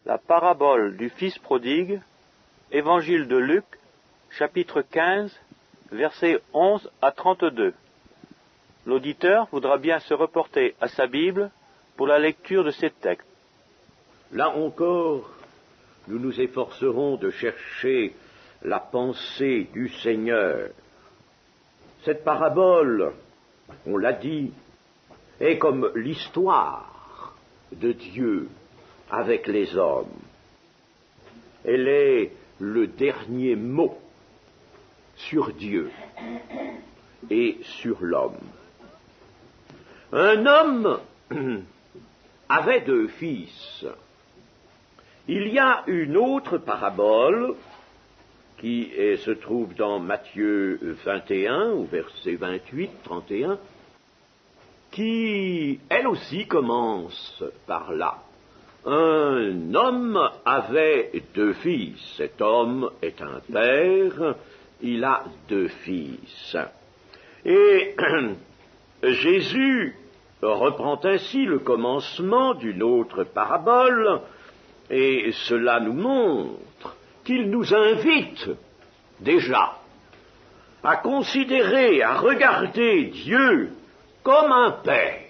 La parabole du Fils prodigue, Évangile de Luc, chapitre 15, versets 11 à 32. L'auditeur voudra bien se reporter à sa Bible pour la lecture de ces textes. Là encore, nous nous efforcerons de chercher la pensée du Seigneur. Cette parabole, on l'a dit, est comme l'histoire de Dieu avec les hommes. Elle est le dernier mot sur Dieu et sur l'homme. Un homme avait 2 fils. Il y a une autre parabole qui se trouve dans Matthieu 21, au verset 28, 31, qui, elle aussi, commence par là. Un homme avait 2 fils. Cet homme est un père, il a 2 fils. Et Jésus reprend ainsi le commencement d'une autre parabole, et cela nous montre qu'il nous invite déjà à considérer, à regarder Dieu comme un père.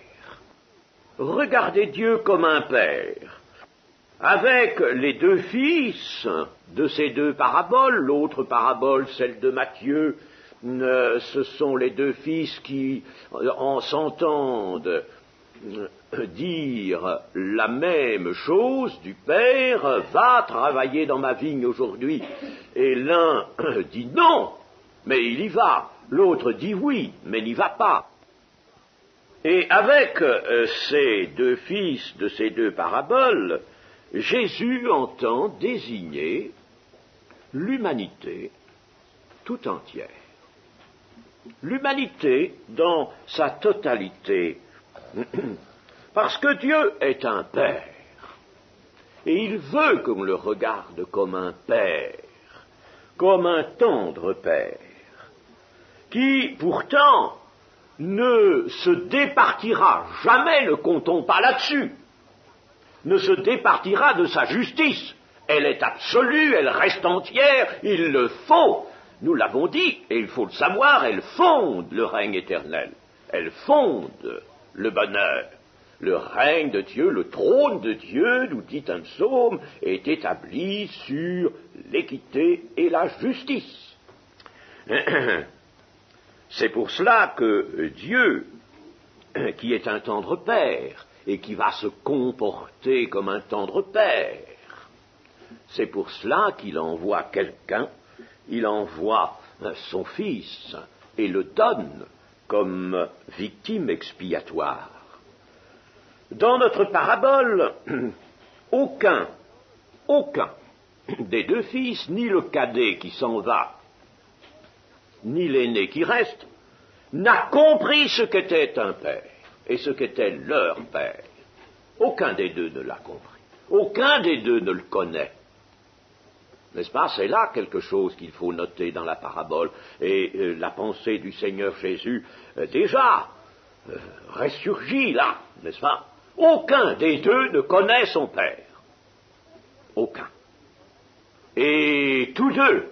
Regardez Dieu comme un père. Avec les 2 fils de ces 2 paraboles, l'autre parabole, celle de Matthieu, ce sont les 2 fils qui s'entendent dire la même chose du père: va travailler dans ma vigne aujourd'hui. Et l'un dit non, mais il y va. L'autre dit oui, mais n'y va pas. Et avec ces 2 fils de ces 2 paraboles, Jésus entend désigner l'humanité tout entière. L'humanité dans sa totalité. Parce que Dieu est un père. Et il veut qu'on le regarde comme un père, comme un tendre père, qui pourtant ne se départira jamais, ne comptons pas là-dessus, ne se départira de sa justice. Elle est absolue, elle reste entière, il le faut. Nous l'avons dit, et il faut le savoir, elle fonde le règne éternel. Elle fonde le bonheur. Le règne de Dieu, le trône de Dieu, nous dit un psaume, est établi sur l'équité et la justice. C'est pour cela que Dieu, qui est un tendre père, et qui va se comporter comme un tendre père, c'est pour cela qu'il envoie quelqu'un, il envoie son fils, et le donne comme victime expiatoire. Dans notre parabole, aucun des 2 fils, ni le cadet qui s'en va, ni l'aîné qui reste, n'a compris ce qu'était un père et ce qu'était leur père. Aucun des 2 ne l'a compris. Aucun des 2 ne le connaît. N'est-ce pas? C'est là quelque chose qu'il faut noter dans la parabole. Et la pensée du Seigneur Jésus, déjà, ressurgit là, n'est-ce pas? Aucun des 2 ne connaît son père. Aucun. Et tous 2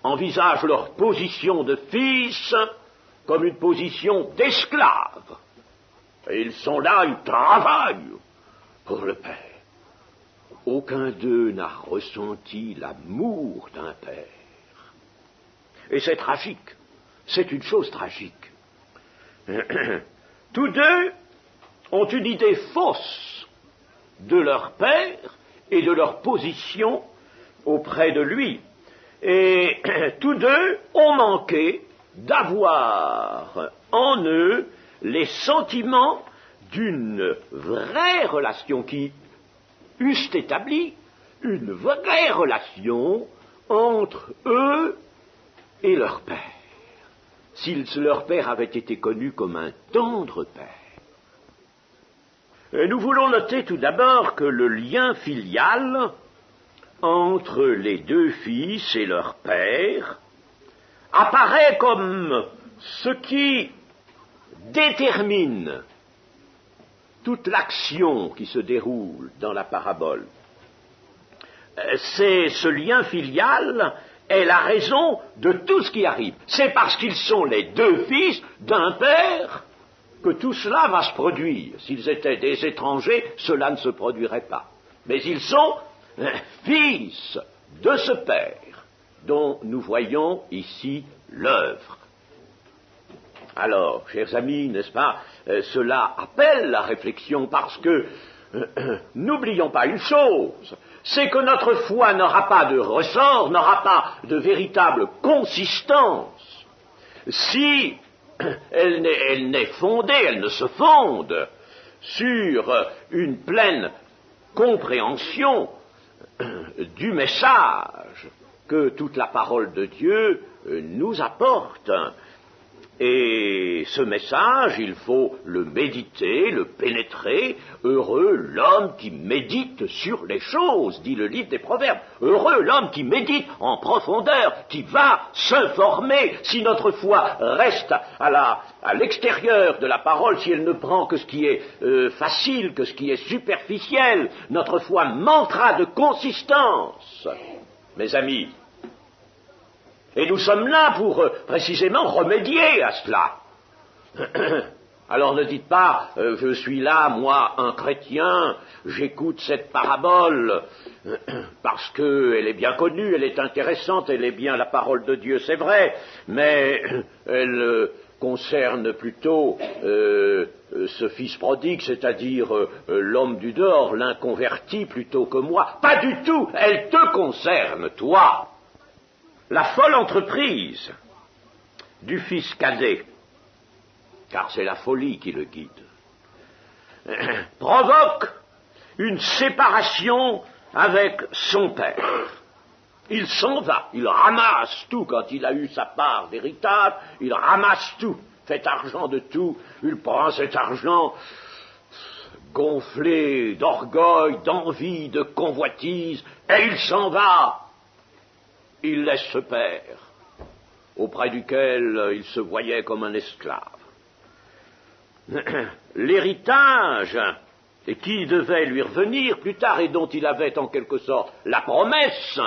envisagent leur position de fils comme une position d'esclave. Et ils sont là, ils travaillent pour le père. Aucun d'eux n'a ressenti l'amour d'un père. Et c'est tragique. C'est une chose tragique. Tous 2 ont une idée fausse de leur père et de leur position auprès de lui. Et tous 2 ont manqué d'avoir en eux les sentiments d'une vraie relation qui eussent établi une vraie relation entre eux et leur père, si leur père avait été connu comme un tendre père. Et nous voulons noter tout d'abord que le lien filial entre les 2 fils et leur père apparaît comme ce qui détermine toute l'action qui se déroule dans la parabole. ce lien filial est la raison de tout ce qui arrive. C'est parce qu'ils sont les deux fils d'un père que tout cela va se produire. S'ils étaient des étrangers, cela ne se produirait pas. Mais ils sont fils de ce père dont nous voyons ici l'œuvre. Alors, chers amis, n'est-ce pas, cela appelle la réflexion parce que n'oublions pas une chose, c'est que notre foi n'aura pas de ressort, n'aura pas de véritable consistance si elle n'est fondée, elle ne se fonde sur une pleine compréhension du message que toute la parole de Dieu nous apporte. Et ce message, il faut le méditer, le pénétrer. Heureux l'homme qui médite sur les choses, dit le livre des Proverbes. Heureux l'homme qui médite en profondeur, qui va s'informer. Si notre foi reste à l'extérieur de la parole, si elle ne prend que ce qui est facile, que ce qui est superficiel, notre foi manquera de consistance. Mes amis, et nous sommes là pour précisément remédier à cela. Alors ne dites pas, je suis là, moi, un chrétien, j'écoute cette parabole, parce qu'elle est bien connue, elle est intéressante, elle est bien la parole de Dieu, c'est vrai, mais elle concerne plutôt ce fils prodigue, c'est-à-dire l'homme du dehors, l'inconverti, plutôt que moi. Pas du tout, elle te concerne, toi. La folle entreprise du fils cadet, car c'est la folie qui le guide, provoque une séparation avec son père. Il s'en va, il ramasse tout quand il a eu sa part d'héritage, il ramasse tout, fait argent de tout, il prend cet argent gonflé d'orgueil, d'envie, de convoitise, et il s'en va. Il laisse ce père, auprès duquel il se voyait comme un esclave. L'héritage, qui devait lui revenir plus tard et dont il avait en quelque sorte la promesse,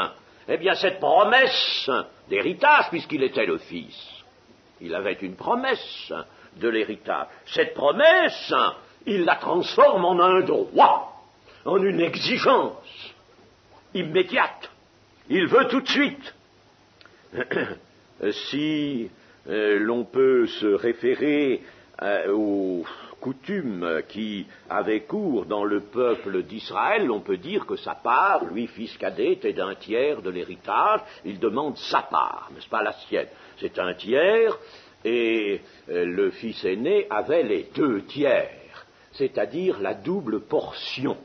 eh bien cette promesse d'héritage, puisqu'il était le fils, il avait une promesse de l'héritage. Cette promesse, il la transforme en un droit, en une exigence immédiate. Il veut tout de suite. Si l'on peut se référer aux coutumes qui avaient cours dans le peuple d'Israël, on peut dire que sa part, lui, fils cadet, était d'un tiers de l'héritage. Il demande sa part, n'est-ce pas la sienne. C'est un tiers, et le fils aîné avait les 2 tiers, c'est-à-dire la double portion,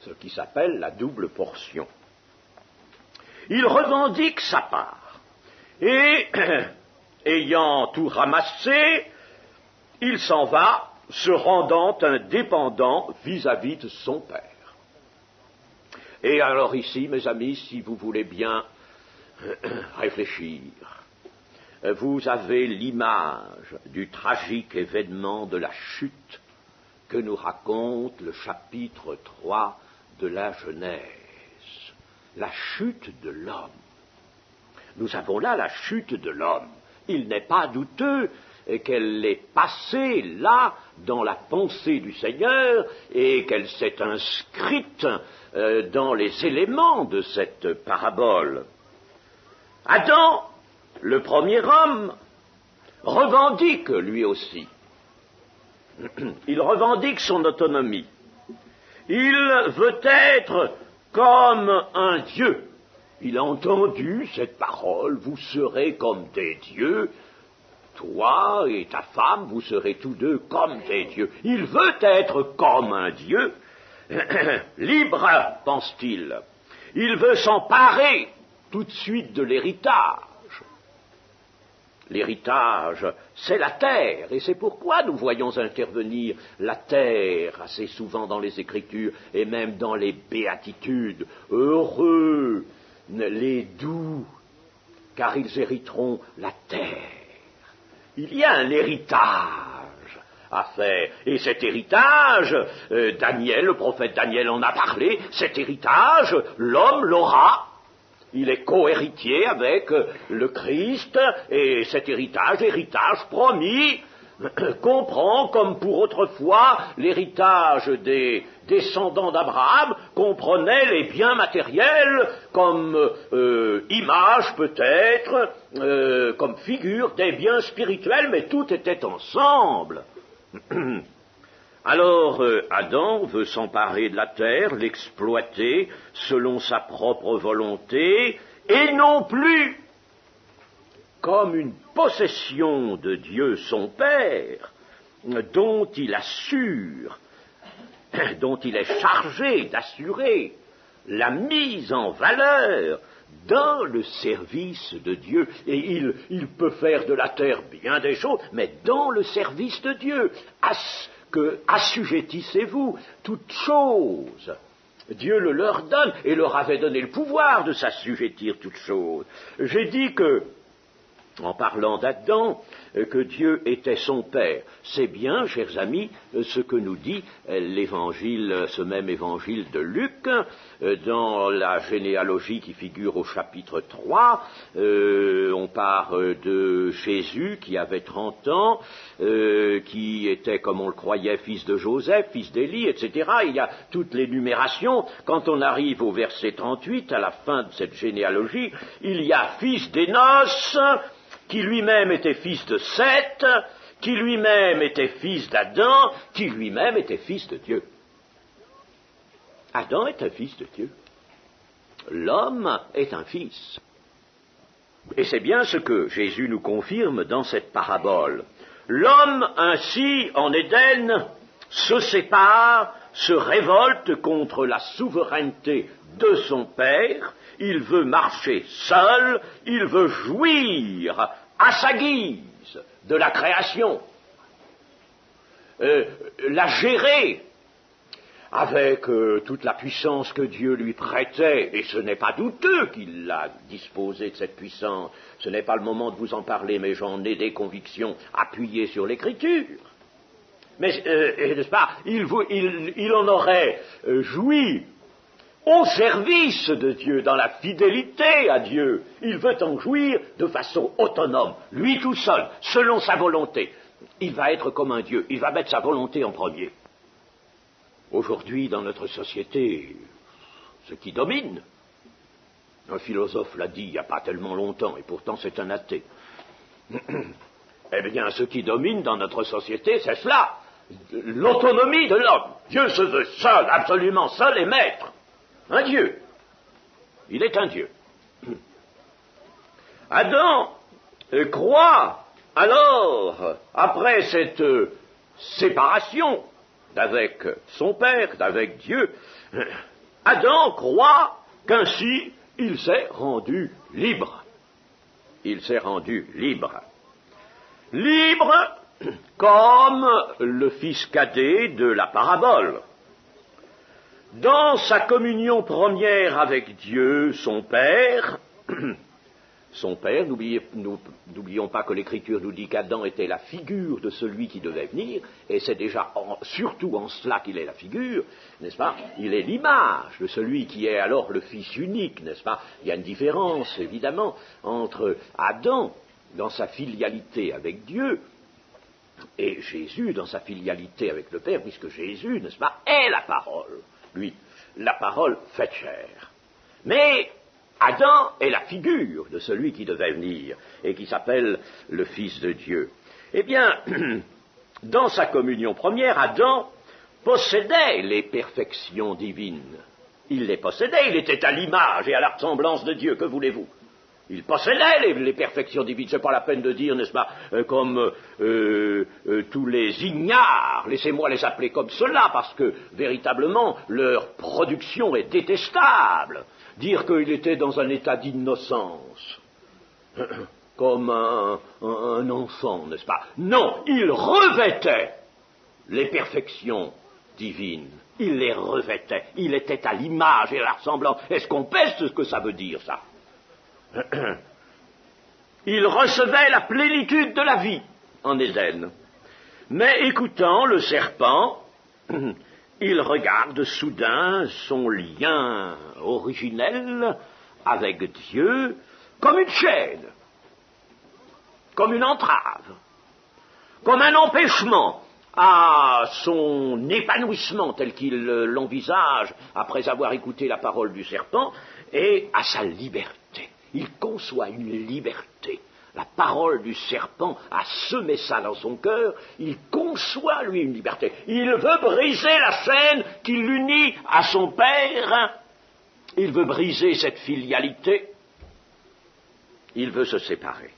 ce qui s'appelle la double portion. Il revendique sa part, et ayant tout ramassé, il s'en va, se rendant indépendant vis-à-vis de son père. Et alors ici, mes amis, si vous voulez bien réfléchir, vous avez l'image du tragique événement de la chute que nous raconte le chapitre 3 de la Genèse. La chute de l'homme. Nous avons là la chute de l'homme. Il n'est pas douteux qu'elle est passée là dans la pensée du Seigneur et qu'elle s'est inscrite dans les éléments de cette parabole. Adam, le premier homme, revendique lui aussi. Il revendique son autonomie. Il veut être comme un Dieu. Il a entendu cette parole, vous serez comme des dieux, toi et ta femme, vous serez tous deux comme des dieux. Il veut être comme un Dieu, libre, pense-t-il. Il veut s'emparer tout de suite de l'héritage. L'héritage, c'est la terre, et c'est pourquoi nous voyons intervenir la terre assez souvent dans les Écritures, et même dans les béatitudes. Heureux les doux, car ils hériteront la terre. Il y a un héritage à faire. Et cet héritage, Daniel, le prophète Daniel en a parlé, cet héritage, l'homme l'aura. Il est co-héritier avec le Christ, et cet héritage, héritage promis, comprend, comme pour autrefois, l'héritage des descendants d'Abraham, comprenait les biens matériels comme image peut-être, comme figure des biens spirituels, mais tout était ensemble. Alors Adam veut s'emparer de la terre, l'exploiter selon sa propre volonté, et non plus comme une possession de Dieu son Père, dont il assure, dont il est chargé d'assurer la mise en valeur dans le service de Dieu. Et il peut faire de la terre bien des choses, mais dans le service de Dieu. Assujettissez-vous toutes choses. Dieu le leur donne et leur avait donné le pouvoir de s'assujettir toutes choses. J'ai dit que, en parlant d'Adam, que Dieu était son Père. C'est bien, chers amis, ce que nous dit l'évangile, ce même évangile de Luc, dans la généalogie qui figure au chapitre 3, on parle de Jésus qui avait 30 ans, qui était, comme on le croyait, fils de Joseph, fils d'Élie, etc. Il y a toute l'énumération. Quand on arrive au verset 38, à la fin de cette généalogie, il y a fils d'Énos, qui lui-même était fils de Seth, qui lui-même était fils d'Adam, qui lui-même était fils de Dieu. Adam est un fils de Dieu. L'homme est un fils. Et c'est bien ce que Jésus nous confirme dans cette parabole. L'homme, ainsi, en Éden, se sépare, se révolte contre la souveraineté de son Père. Il veut marcher seul, il veut jouir à sa guise de la création, la gérer avec toute la puissance que Dieu lui prêtait, et ce n'est pas douteux qu'il a disposé de cette puissance, ce n'est pas le moment de vous en parler, mais j'en ai des convictions appuyées sur l'Écriture. Mais, n'est-ce pas, il en aurait joui au service de Dieu, dans la fidélité à Dieu. Il veut en jouir de façon autonome, lui tout seul, selon sa volonté. Il va être comme un Dieu, il va mettre sa volonté en premier. Aujourd'hui, dans notre société, ce qui domine, un philosophe l'a dit il n'y a pas tellement longtemps, et pourtant c'est un athée, eh bien, ce qui domine dans notre société, c'est cela, l'autonomie de l'homme. Dieu se veut seul, absolument seul et maître. Un Dieu. Il est un Dieu. Adam croit alors, après cette séparation d'avec son Père, d'avec Dieu, Adam croit qu'ainsi il s'est rendu libre. Il s'est rendu libre. Libre comme le fils cadet de la parabole. Dans sa communion première avec Dieu, son Père, n'oublions pas que l'Écriture nous dit qu'Adam était la figure de celui qui devait venir, et c'est déjà surtout en cela qu'il est la figure, n'est-ce pas? Il est l'image de celui qui est alors le Fils unique, n'est-ce pas? Il y a une différence, évidemment, entre Adam, dans sa filialité avec Dieu, et Jésus, dans sa filialité avec le Père, puisque Jésus, n'est-ce pas, est la parole. Lui, la parole faite chair. Mais Adam est la figure de celui qui devait venir et qui s'appelle le Fils de Dieu. Eh bien, dans sa communion première, Adam possédait les perfections divines. Il les possédait, il était à l'image et à la ressemblance de Dieu, que voulez-vous? Il possédait les perfections divines, c'est pas la peine de dire, n'est-ce pas, comme tous les ignares, laissez-moi les appeler comme cela, parce que, véritablement, leur production est détestable. Dire qu'il était dans un état d'innocence, comme un enfant, n'est-ce pas? Non, il revêtait les perfections divines. Il les revêtait. Il était à l'image et à la ressemblance. Est-ce qu'on pèse ce que ça veut dire, ça? Il recevait la plénitude de la vie en Éden. Mais écoutant le serpent, il regarde soudain son lien originel avec Dieu comme une chaîne, comme une entrave, comme un empêchement à son épanouissement tel qu'il l'envisage après avoir écouté la parole du serpent et à sa liberté. Il conçoit une liberté. La parole du serpent a semé ça dans son cœur, il conçoit, lui, une liberté. Il veut briser la chaîne qui l'unit à son père, il veut briser cette filialité, il veut se séparer.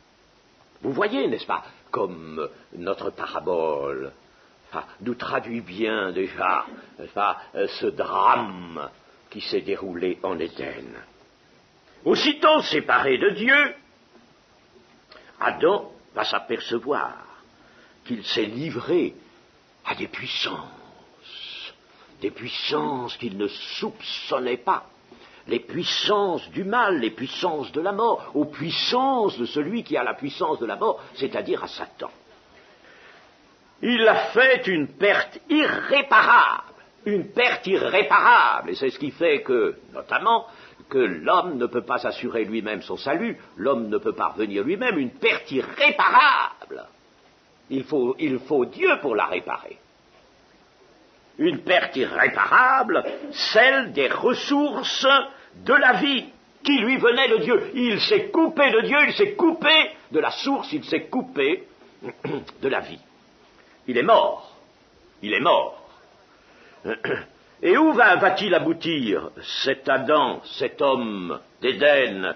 Vous voyez, n'est-ce pas, comme notre parabole nous traduit bien déjà, n'est-ce pas, ce drame qui s'est déroulé en Éden. Aussitôt séparé de Dieu, Adam va s'apercevoir qu'il s'est livré à des puissances qu'il ne soupçonnait pas, les puissances du mal, les puissances de la mort, aux puissances de celui qui a la puissance de la mort, c'est-à-dire à Satan. Il a fait une perte irréparable, et c'est ce qui fait que, notamment, que l'homme ne peut pas assurer lui-même son salut, l'homme ne peut parvenir lui-même, une perte irréparable. Il faut Dieu pour la réparer. Une perte irréparable, celle des ressources de la vie qui lui venaient de Dieu. Il s'est coupé de Dieu, il s'est coupé de la source, il s'est coupé de la vie. Il est mort. Et où va-t-il aboutir, cet Adam, cet homme d'Éden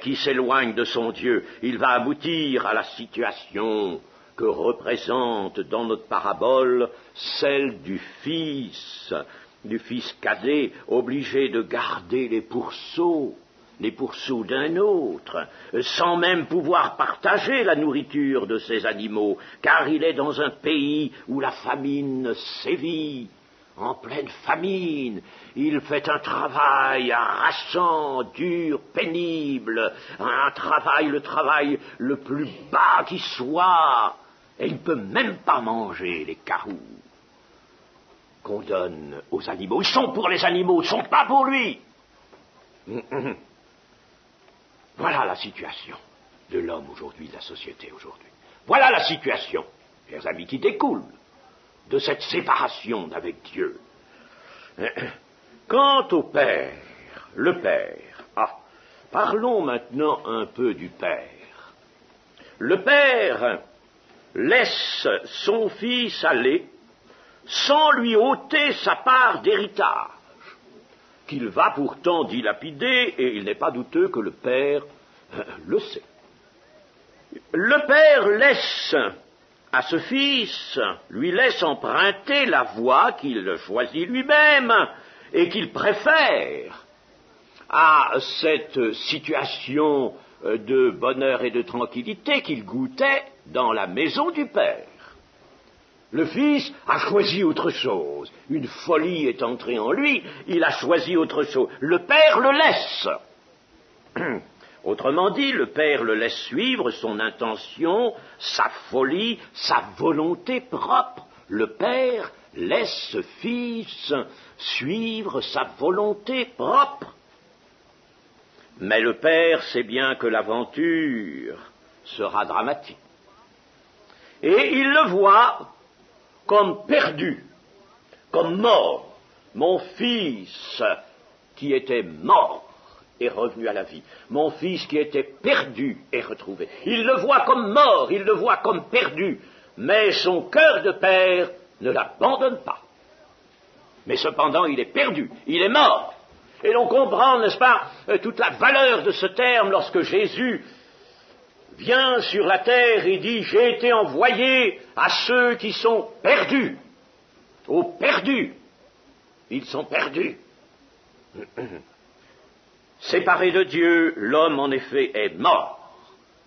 qui s'éloigne de son Dieu? Il va aboutir à la situation que représente dans notre parabole celle du fils cadet, obligé de garder les pourceaux d'un autre, sans même pouvoir partager la nourriture de ces animaux, car il est dans un pays où la famine sévit. En pleine famine, il fait un travail harassant, dur, pénible, le travail le plus bas qui soit, et il ne peut même pas manger les caroux qu'on donne aux animaux. Ils sont pour les animaux, ils ne sont pas pour lui. Voilà la situation de l'homme aujourd'hui, de la société aujourd'hui. Voilà la situation, chers amis, qui découle de cette séparation d'avec Dieu. Quant au Père, le Père, parlons maintenant un peu du Père. Le Père laisse son Fils aller sans lui ôter sa part d'héritage, qu'il va pourtant dilapider, et il n'est pas douteux que le Père le sait. Le Père laisse à ce fils, lui laisse emprunter la voie qu'il choisit lui-même et qu'il préfère à cette situation de bonheur et de tranquillité qu'il goûtait dans la maison du Père. Le fils a choisi autre chose. Une folie est entrée en lui, il a choisi autre chose. Le Père le laisse. Autrement dit, le Père le laisse suivre son intention, sa folie, sa volonté propre. Le Père laisse ce Fils suivre sa volonté propre. Mais le Père sait bien que l'aventure sera dramatique. Et il le voit comme perdu, comme mort. Mon Fils qui était mort est revenu à la vie. Mon fils qui était perdu est retrouvé. Il le voit comme mort, il le voit comme perdu, mais son cœur de père ne l'abandonne pas. Mais cependant, il est perdu, il est mort. Et l'on comprend, n'est-ce pas, toute la valeur de ce terme lorsque Jésus vient sur la terre et dit « J'ai été envoyé à ceux qui sont perdus. » Aux perdus. Ils sont perdus. Séparé de Dieu, l'homme en effet est mort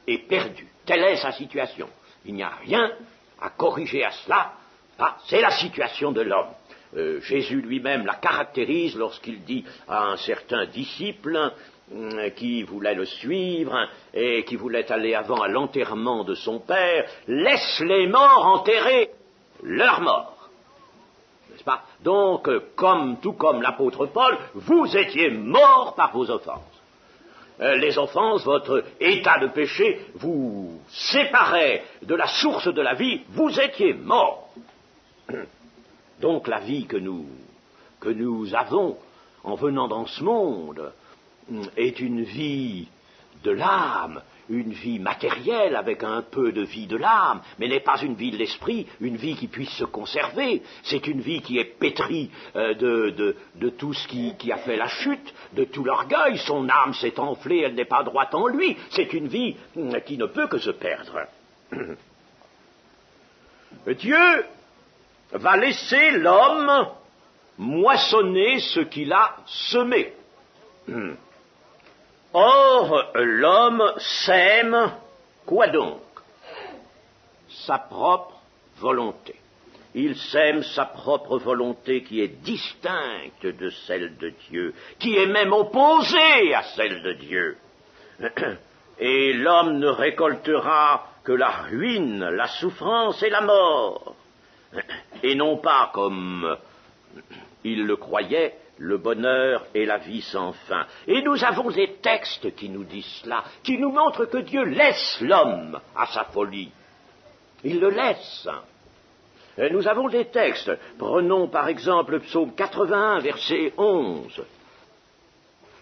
et perdu. Telle est sa situation. Il n'y a rien à corriger à cela. C'est la situation de l'homme. Jésus lui-même la caractérise lorsqu'il dit à un certain disciple qui voulait le suivre et qui voulait aller avant à l'enterrement de son père, « Laisse les morts enterrer. » leur mort. N'est-ce pas? Donc, tout comme l'apôtre Paul, vous étiez morts par vos offenses. Les offenses, votre état de péché, vous séparait de la source de la vie, vous étiez morts. Donc la vie que nous avons en venant dans ce monde est une vie de l'âme, une vie matérielle avec un peu de vie de l'âme, mais n'est pas une vie de l'esprit, une vie qui puisse se conserver. C'est une vie qui est pétrie de tout ce qui a fait la chute, de tout l'orgueil. Son âme s'est enflée, elle n'est pas droite en lui. C'est une vie qui ne peut que se perdre. Dieu va laisser l'homme moissonner ce qu'il a semé. Or, l'homme sème quoi donc? Sa propre volonté. Il sème sa propre volonté qui est distincte de celle de Dieu, qui est même opposée à celle de Dieu. Et l'homme ne récoltera que la ruine, la souffrance et la mort, et non pas, comme il le croyait, le bonheur et la vie sans fin. Et nous avons des textes qui nous disent cela, qui nous montrent que Dieu laisse l'homme à sa folie. Il le laisse. Et nous avons des textes. Prenons par exemple le psaume 81, verset 11.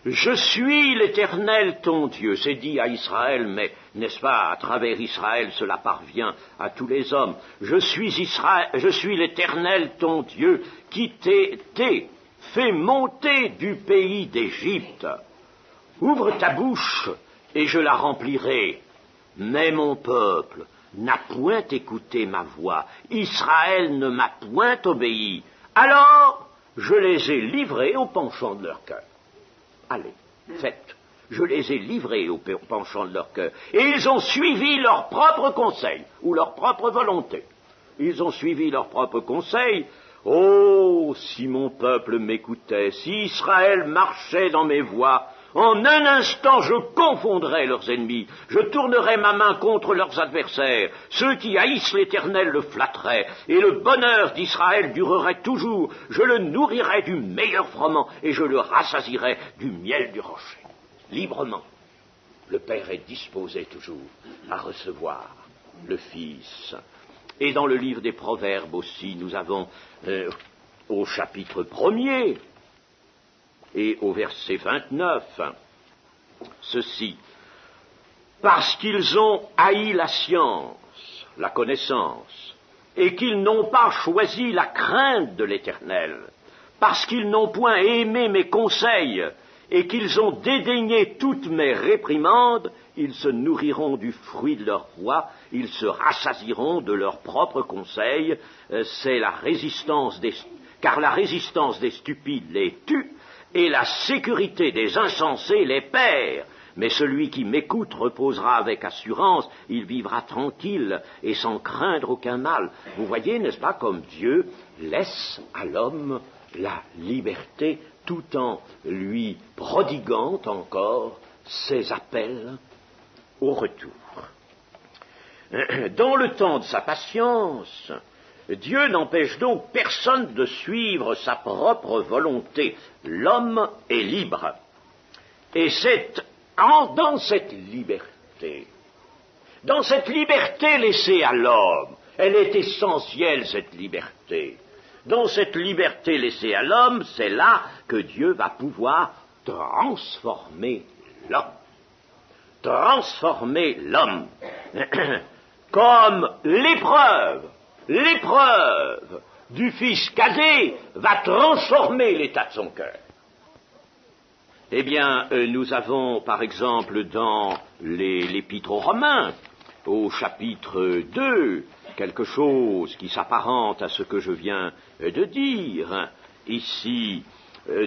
« Je suis l'Éternel ton Dieu », c'est dit à Israël, mais n'est-ce pas, à travers Israël, cela parvient à tous les hommes. « Je suis l'Éternel ton Dieu qui t'ai fait monter du pays d'Égypte. Ouvre ta bouche et je la remplirai. Mais mon peuple n'a point écouté ma voix. Israël ne m'a point obéi. Alors je les ai livrés au penchant de leur cœur. » Allez, faites. Je les ai livrés au penchant de leur cœur. Et ils ont suivi leur propre conseil, ou leur propre volonté. Ils ont suivi leur propre conseil. Oh, si mon peuple m'écoutait, si Israël marchait dans mes voies, en un instant je confondrais leurs ennemis, je tournerais ma main contre leurs adversaires. Ceux qui haïssent l'Éternel le flatteraient, et le bonheur d'Israël durerait toujours. Je le nourrirais du meilleur froment, et je le rassasirais du miel du rocher. Librement, le Père est disposé toujours à recevoir le Fils. Et dans le livre des Proverbes aussi, nous avons au chapitre 1er et au verset 29, ceci. Parce qu'ils ont haï la science, la connaissance, et qu'ils n'ont pas choisi la crainte de l'Éternel, parce qu'ils n'ont point aimé mes conseils, et qu'ils ont dédaigné toutes mes réprimandes, ils se nourriront du fruit de leur voix, ils se rassasieront de leurs propres conseils, car la résistance des stupides les tue, et la sécurité des insensés les perd. Mais celui qui m'écoute reposera avec assurance, il vivra tranquille et sans craindre aucun mal. Vous voyez, n'est-ce pas, comme Dieu laisse à l'homme la liberté tout en lui prodiguant encore ses appels au retour. Dans le temps de sa patience, Dieu n'empêche donc personne de suivre sa propre volonté. L'homme est libre. Et c'est dans cette liberté laissée à l'homme, elle est essentielle, cette liberté. Dans cette liberté laissée à l'homme, c'est là que Dieu va pouvoir transformer l'homme. Transformer l'homme. Comme l'épreuve du fils cadet va transformer l'état de son cœur. Eh bien, nous avons, par exemple, dans l'Épître aux Romains, au chapitre 2, quelque chose qui s'apparente à ce que je viens de dire. Ici,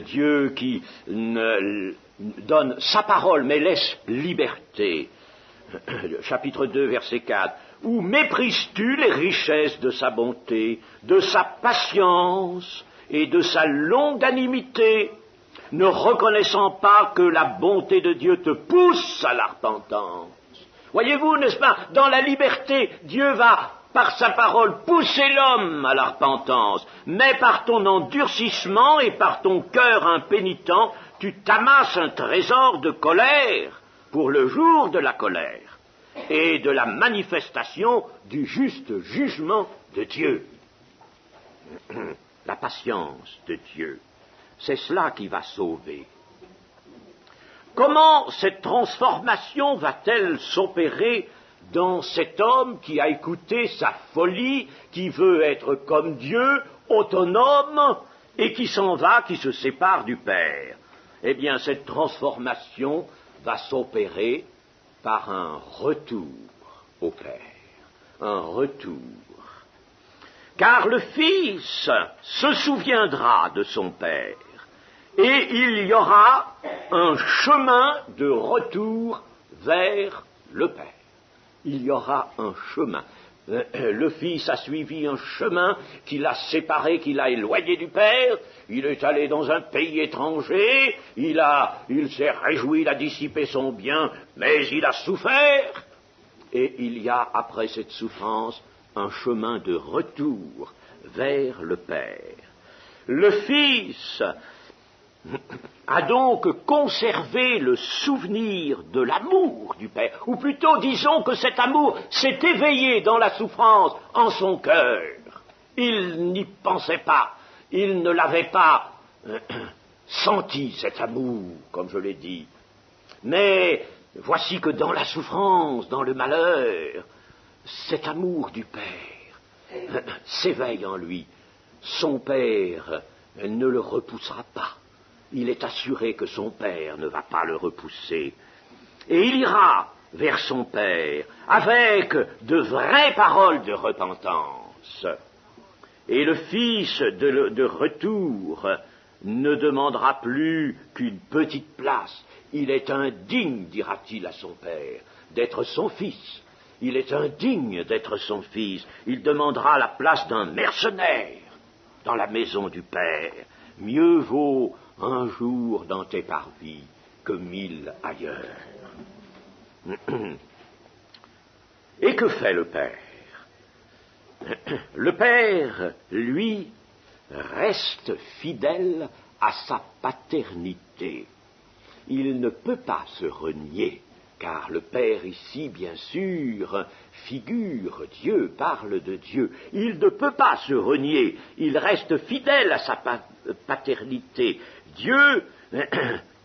Dieu qui donne sa parole, mais laisse liberté. Chapitre 2, verset 4. Où méprises-tu les richesses de sa bonté, de sa patience et de sa longanimité, ne reconnaissant pas que la bonté de Dieu te pousse à la repentance? Voyez-vous, n'est-ce pas, dans la liberté, Dieu va par sa parole, pousser l'homme à la repentance, mais par ton endurcissement et par ton cœur impénitent, tu t'amasses un trésor de colère pour le jour de la colère et de la manifestation du juste jugement de Dieu. La patience de Dieu, c'est cela qui va sauver. Comment cette transformation va-t-elle s'opérer dans cet homme qui a écouté sa folie, qui veut être comme Dieu, autonome, et qui s'en va, qui se sépare du Père? Eh bien, cette transformation va s'opérer par un retour au Père, un retour. Car le Fils se souviendra de son Père, et il y aura un chemin de retour vers le Père. Il y aura un chemin. Le Fils a suivi un chemin qui l'a séparé, qui l'a éloigné du Père. Il est allé dans un pays étranger, il s'est réjoui, il a dissipé son bien, mais il a souffert. Et il y a, après cette souffrance, un chemin de retour vers le Père. Le Fils a donc conservé le souvenir de l'amour du Père, ou plutôt disons que cet amour s'est éveillé dans la souffrance en son cœur. Il n'y pensait pas, il ne l'avait pas senti cet amour, comme je l'ai dit. Mais voici que dans la souffrance, dans le malheur, cet amour du Père s'éveille en lui. Son Père ne le repoussera pas. Il est assuré que son Père ne va pas le repousser. Et il ira vers son Père avec de vraies paroles de repentance. Et le Fils de retour ne demandera plus qu'une petite place. Il est indigne, dira-t-il à son Père, d'être son fils. Il est indigne d'être son fils. Il demandera la place d'un mercenaire dans la maison du Père. Mieux vaut un jour dans tes parvis que 1000 ailleurs. Et que fait le Père? Le Père, lui, reste fidèle à sa paternité. Il ne peut pas se renier, car le Père ici, bien sûr, figure Dieu, parle de Dieu. Il ne peut pas se renier, il reste fidèle à sa paternité. Dieu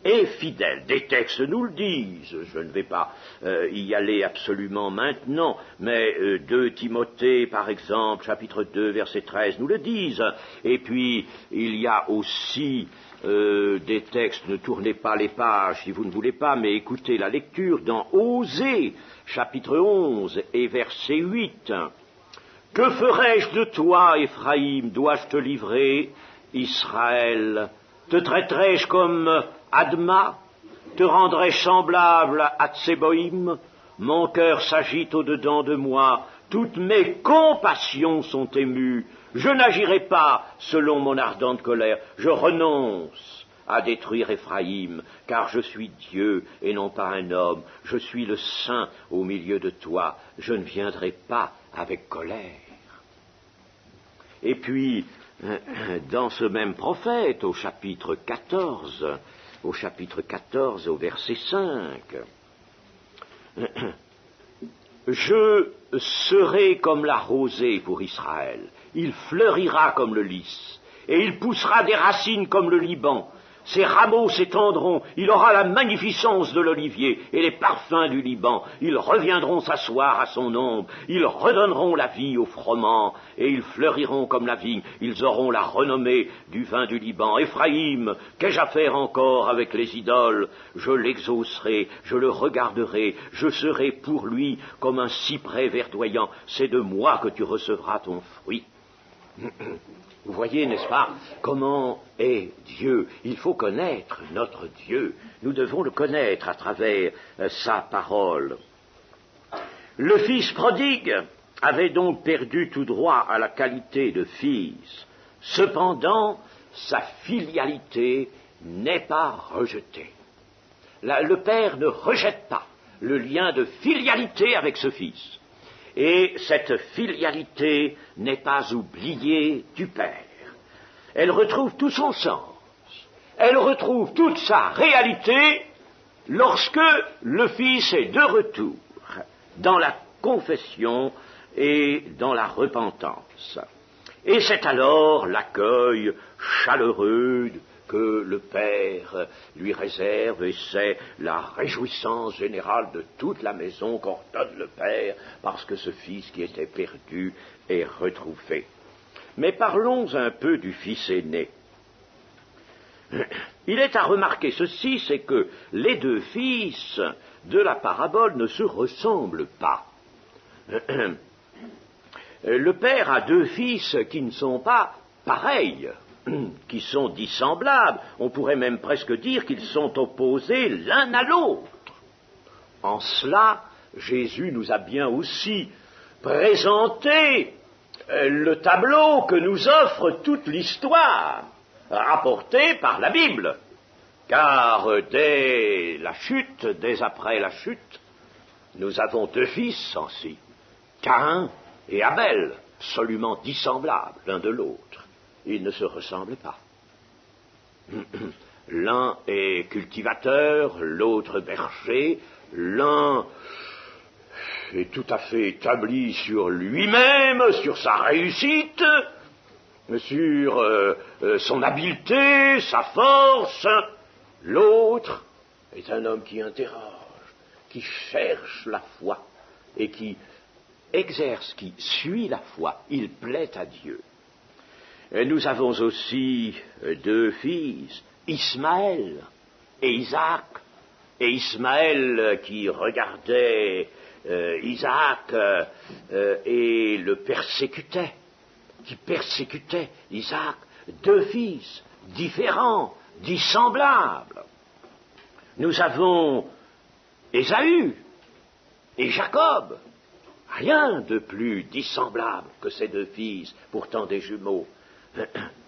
est fidèle. Des textes nous le disent, je ne vais pas y aller absolument maintenant, mais 2 Timothée, par exemple, chapitre 2, verset 13, nous le disent. Et puis, il y a aussi des textes, ne tournez pas les pages si vous ne voulez pas, mais écoutez la lecture dans Osée, chapitre 11 et verset 8. « Que ferai-je de toi, Éphraïm? Dois-je te livrer, Israël? Te traiterai-je comme Adma? Te rendrai-je semblable à Tseboïm? Mon cœur s'agite au-dedans de moi, toutes mes compassions sont émues. Je n'agirai pas selon mon ardente colère, je renonce à détruire Éphraïm, car je suis Dieu et non pas un homme, je suis le Saint au milieu de toi, je ne viendrai pas avec colère. » Et puis, dans ce même prophète, au chapitre 14, au verset 5, « Je serai comme la rosée pour Israël, il fleurira comme le lys, et il poussera des racines comme le Liban. Ses rameaux s'étendront, il aura la magnificence de l'olivier et les parfums du Liban. Ils reviendront s'asseoir à son ombre, ils redonneront la vie au froment, et ils fleuriront comme la vigne. Ils auront la renommée du vin du Liban. Éphraïm, qu'ai-je à faire encore avec les idoles? Je l'exaucerai, je le regarderai, je serai pour lui comme un cyprès verdoyant. C'est de moi que tu recevras ton fruit. » Vous voyez, n'est-ce pas, comment est Dieu? Il faut connaître notre Dieu. Nous devons le connaître à travers sa parole. Le fils prodigue avait donc perdu tout droit à la qualité de fils. Cependant, sa filialité n'est pas rejetée. Le père ne rejette pas le lien de filialité avec ce fils. Et cette filialité n'est pas oubliée du Père. Elle retrouve tout son sens. Elle retrouve toute sa réalité lorsque le Fils est de retour dans la confession et dans la repentance. Et c'est alors l'accueil chaleureux que le Père lui réserve, et c'est la réjouissance générale de toute la maison qu'ordonne le Père, parce que ce Fils qui était perdu est retrouvé. Mais parlons un peu du Fils aîné. Il est à remarquer ceci, c'est que les deux fils de la parabole ne se ressemblent pas. Le père a deux fils qui ne sont pas pareils, qui sont dissemblables. On pourrait même presque dire qu'ils sont opposés l'un à l'autre. En cela, Jésus nous a bien aussi présenté le tableau que nous offre toute l'histoire, rapportée par la Bible. Car dès la chute, dès après la chute, nous avons deux fils ainsi, Caïn et Abel, absolument dissemblables l'un de l'autre. Ils ne se ressemblent pas. L'un est cultivateur, l'autre berger, l'un est tout à fait établi sur lui-même, sur sa réussite, sur son habileté, sa force. L'autre est un homme qui interroge, qui cherche la foi et qui exerce, qui suit la foi. Il plaît à Dieu. Et nous avons aussi deux fils, Ismaël et Isaac. Et Ismaël qui regardait Isaac et le persécutait, qui persécutait Isaac. Deux fils différents, dissemblables. Nous avons Ésaü et Jacob. Rien de plus dissemblable que ces deux fils, pourtant des jumeaux.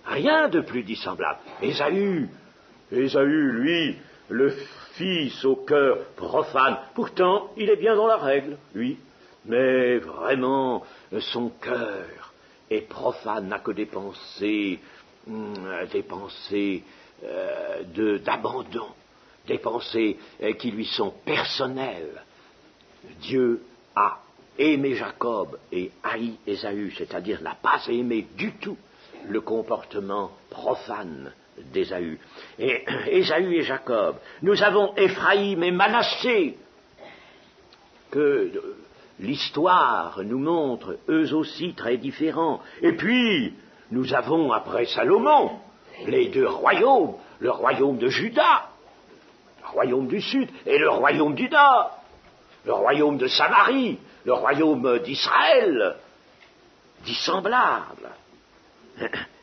Rien de plus dissemblable. Ésaü, lui, le fils au cœur profane. Pourtant, il est bien dans la règle, lui. Mais vraiment, son cœur est profane, n'a que des pensées d'abandon, des pensées qui lui sont personnelles. Dieu a aimé Jacob et haï Ésaü, c'est-à-dire n'a pas aimé du tout le comportement profane d'Ésaü. Et Ésaü et Jacob. Nous avons Éphraïm et Manassé, que l'histoire nous montre eux aussi très différents. Et puis, nous avons, après Salomon, les deux royaumes, le royaume de Juda, le royaume du sud, et le royaume du nord, le royaume de Samarie, le royaume d'Israël, dissemblables.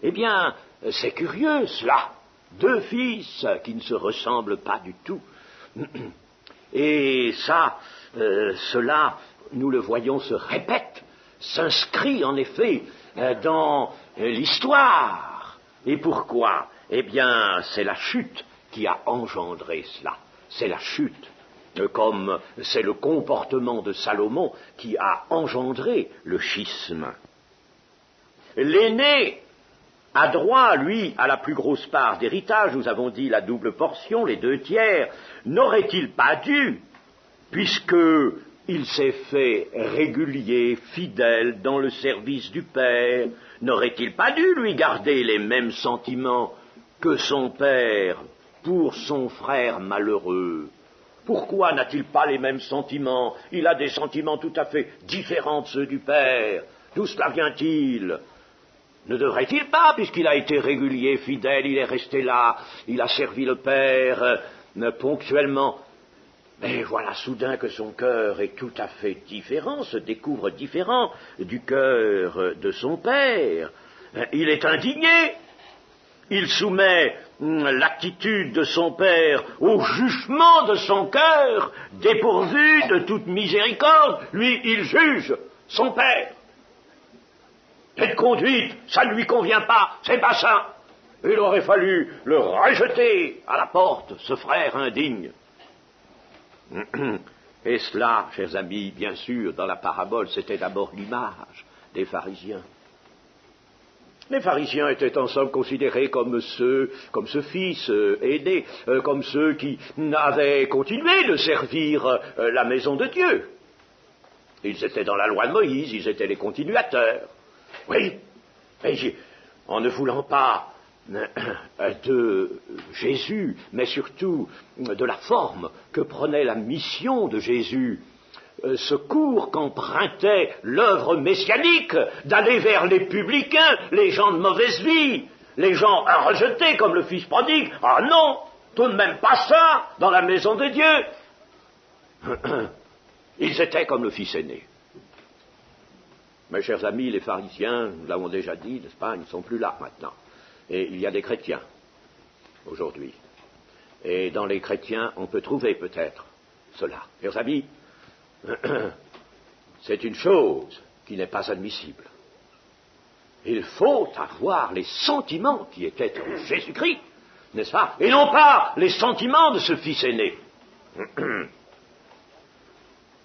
Eh bien, c'est curieux cela, deux fils qui ne se ressemblent pas du tout. Et ça, cela, nous le voyons, se répète, s'inscrit en effet dans l'histoire. Et pourquoi? Eh bien, c'est la chute qui a engendré cela. C'est la chute, comme c'est le comportement de Salomon qui a engendré le schisme. L'aîné a droit, lui, à la plus grosse part d'héritage, nous avons dit la double portion, les 2/3, n'aurait-il pas dû, puisqu'il s'est fait régulier, fidèle dans le service du Père, n'aurait-il pas dû lui garder les mêmes sentiments que son Père pour son frère malheureux? Pourquoi n'a-t-il pas les mêmes sentiments? Il a des sentiments tout à fait différents de ceux du Père. D'où cela vient-il? Ne devrait-il pas, puisqu'il a été régulier, fidèle, il est resté là, il a servi le Père ponctuellement. Mais voilà soudain que son cœur est tout à fait différent, se découvre différent du cœur de son Père. Il est indigné, il soumet l'attitude de son Père au jugement de son cœur, dépourvu de toute miséricorde. Lui, il juge son Père. Cette conduite, ça ne lui convient pas, c'est pas ça. Il aurait fallu le rejeter à la porte, ce frère indigne. Et cela, chers amis, bien sûr, dans la parabole, c'était d'abord l'image des pharisiens. Les pharisiens étaient en somme considérés comme ce fils aîné, comme ceux qui avaient continué de servir la maison de Dieu. Ils étaient dans la loi de Moïse, ils étaient les continuateurs. Oui, mais en ne voulant pas de Jésus, mais surtout de la forme que prenait la mission de Jésus, ce cours qu'empruntait l'œuvre messianique d'aller vers les publicains, les gens de mauvaise vie, les gens à rejeter comme le fils prodigue. Ah non, tout de même pas ça dans la maison de Dieu. Ils étaient comme le fils aîné. Mes chers amis, les pharisiens, nous l'avons déjà dit, n'est-ce pas, ils ne sont plus là maintenant. Et il y a des chrétiens aujourd'hui. Et dans les chrétiens, on peut trouver peut-être cela. Chers amis, c'est une chose qui n'est pas admissible. Il faut avoir les sentiments qui étaient en Jésus-Christ, n'est-ce pas, et non pas les sentiments de ce fils aîné.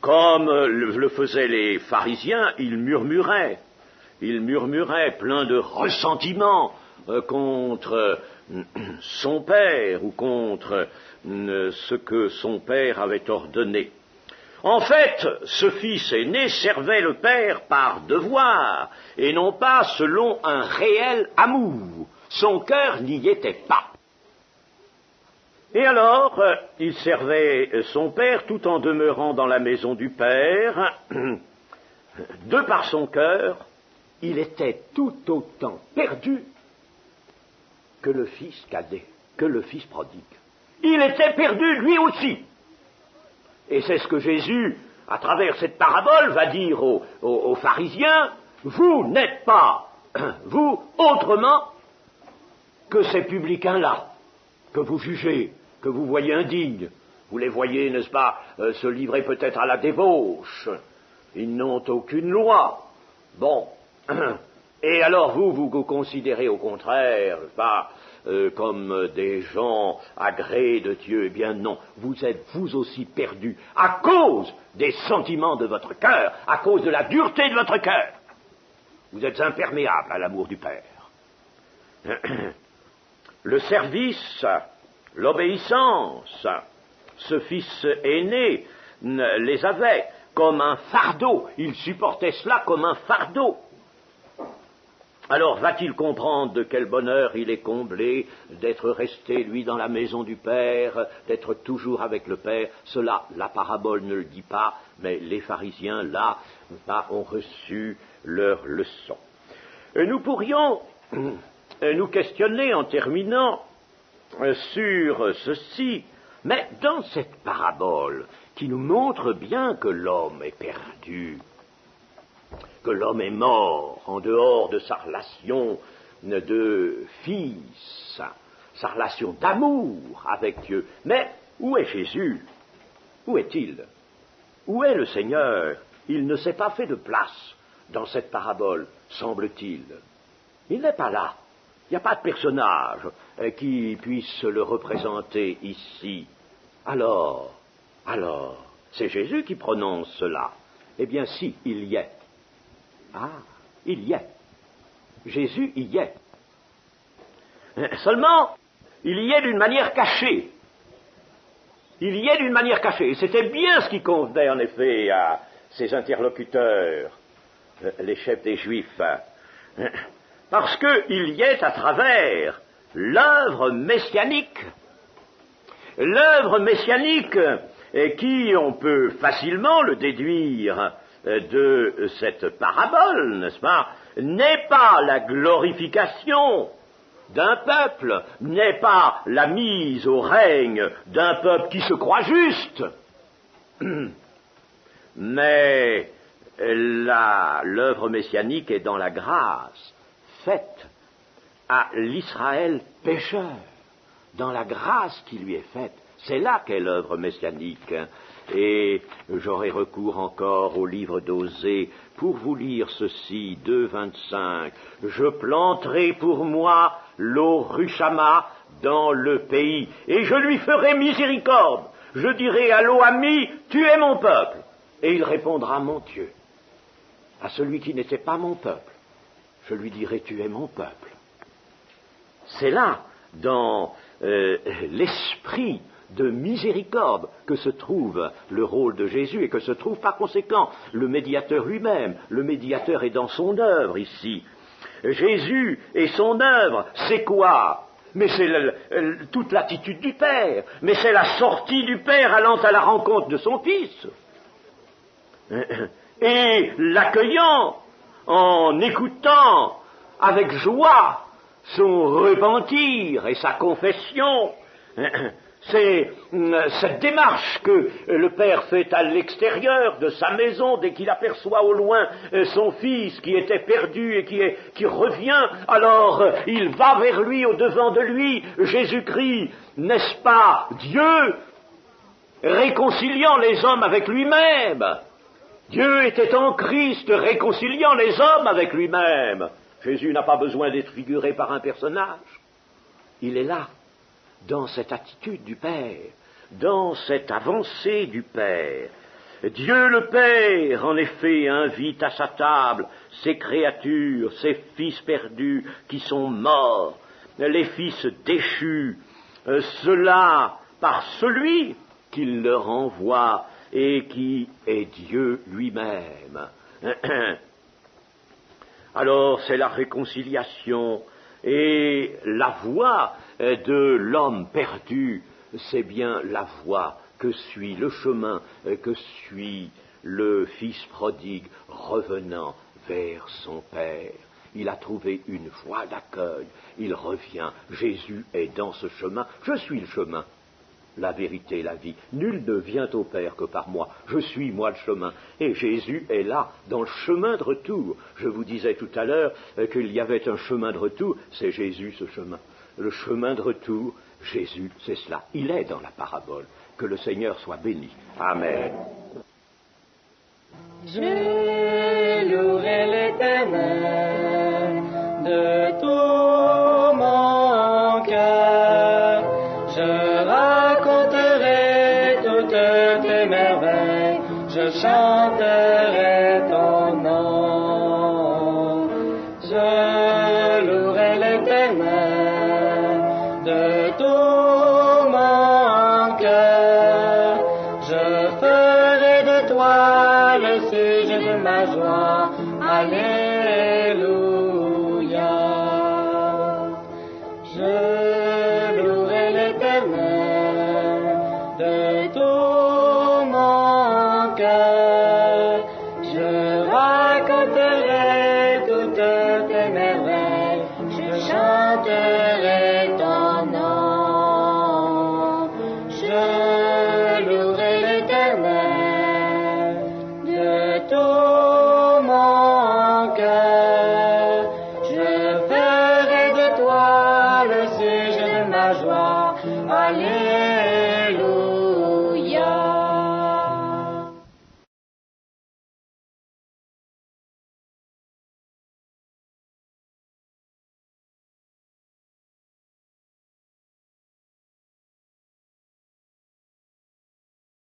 Comme le faisaient les pharisiens, ils murmuraient plein de ressentiment contre son père ou contre ce que son père avait ordonné. En fait, ce fils aîné servait le père par devoir et non pas selon un réel amour. Son cœur n'y était pas. Et alors, il servait son père tout en demeurant dans la maison du père. De par son cœur, il était tout autant perdu que le fils cadet, que le fils prodigue. Il était perdu lui aussi. Et c'est ce que Jésus, à travers cette parabole, va dire aux pharisiens, vous n'êtes pas, vous, autrement que ces publicains-là, que vous jugez, que vous voyez indignes. Vous les voyez, n'est-ce pas, se livrer peut-être à la débauche. Ils n'ont aucune loi. Bon. Et alors vous considérez au contraire, n'est-ce pas, comme des gens agréés de Dieu. Eh bien non, vous êtes vous aussi perdus à cause des sentiments de votre cœur, à cause de la dureté de votre cœur. Vous êtes imperméables à l'amour du Père. Le service, l'obéissance, ce fils aîné les avait comme un fardeau. Il supportait cela comme un fardeau. Alors va-t-il comprendre de quel bonheur il est comblé d'être resté, lui, dans la maison du Père, d'être toujours avec le Père? Cela, la parabole ne le dit pas, mais les pharisiens, là, ont reçu leur leçon. Nous pourrions nous questionner en terminant sur ceci, mais dans cette parabole qui nous montre bien que l'homme est perdu, que l'homme est mort en dehors de sa relation de fils, sa relation d'amour avec Dieu. Mais où est Jésus? Où est-il? Où est le Seigneur? Il ne s'est pas fait de place dans cette parabole, semble-t-il. Il n'est pas là. Il n'y a pas de personnage qui puisse le représenter ici. Alors, c'est Jésus qui prononce cela. Eh bien si, il y est. Ah, il y est. Jésus y est. Seulement, il y est d'une manière cachée. Il y est d'une manière cachée. Et c'était bien ce qui convenait en effet à ses interlocuteurs, les chefs des Juifs. Parce qu'il y est à travers l'œuvre messianique. L'œuvre messianique qui, on peut facilement le déduire de cette parabole, n'est-ce pas, n'est pas la glorification d'un peuple, n'est pas la mise au règne d'un peuple qui se croit juste, mais l'œuvre messianique est dans la grâce faite à l'Israël pécheur, dans la grâce qui lui est faite. C'est là qu'est l'œuvre messianique. Et j'aurai recours encore au livre d'Osée pour vous lire ceci, 2,25. Je planterai pour moi l'eau Ruchama dans le pays, et je lui ferai miséricorde. Je dirai à l'Oami, tu es mon peuple. Et il répondra, mon Dieu. À celui qui n'était pas mon peuple, je lui dirai, tu es mon peuple. C'est là, dans l'esprit de miséricorde que se trouve le rôle de Jésus et que se trouve par conséquent le médiateur lui-même. Le médiateur est dans son œuvre ici. Jésus et son œuvre, c'est quoi? Mais c'est toute l'attitude du Père, mais c'est la sortie du Père allant à la rencontre de son Fils. Et l'accueillant en écoutant avec joie son repentir et sa confession. C'est cette démarche que le Père fait à l'extérieur de sa maison dès qu'il aperçoit au loin son fils qui était perdu et qui revient. Alors il va vers lui, au devant de lui, Jésus-Christ, n'est-ce pas Dieu, réconciliant les hommes avec lui-même. Dieu était en Christ, réconciliant les hommes avec lui-même. Jésus n'a pas besoin d'être figuré par un personnage. Il est là, dans cette attitude du Père, dans cette avancée du Père. Dieu le Père, en effet, invite à sa table ses créatures, ses fils perdus qui sont morts, les fils déchus, cela par celui qu'il leur envoie et qui est Dieu lui-même. Alors c'est la réconciliation et la voie de l'homme perdu, c'est bien la voie que suit le chemin, que suit le fils prodigue revenant vers son Père. Il a trouvé une voie d'accueil, il revient, Jésus est dans ce chemin, je suis le chemin, la vérité et la vie. Nul ne vient au Père que par moi. Je suis, moi, le chemin. Et Jésus est là, dans le chemin de retour. Je vous disais tout à l'heure qu'il y avait un chemin de retour. C'est Jésus, ce chemin. Le chemin de retour, Jésus, c'est cela. Il est dans la parabole. Que le Seigneur soit béni. Amen. Je louerai l'Éternel de tout mon cœur. Je raconterai toutes tes merveilles, je chanterai ton nom. Je louerai l'Éternel de tout mon cœur. Je ferai de toi le sujet de ma joie. Alléluia.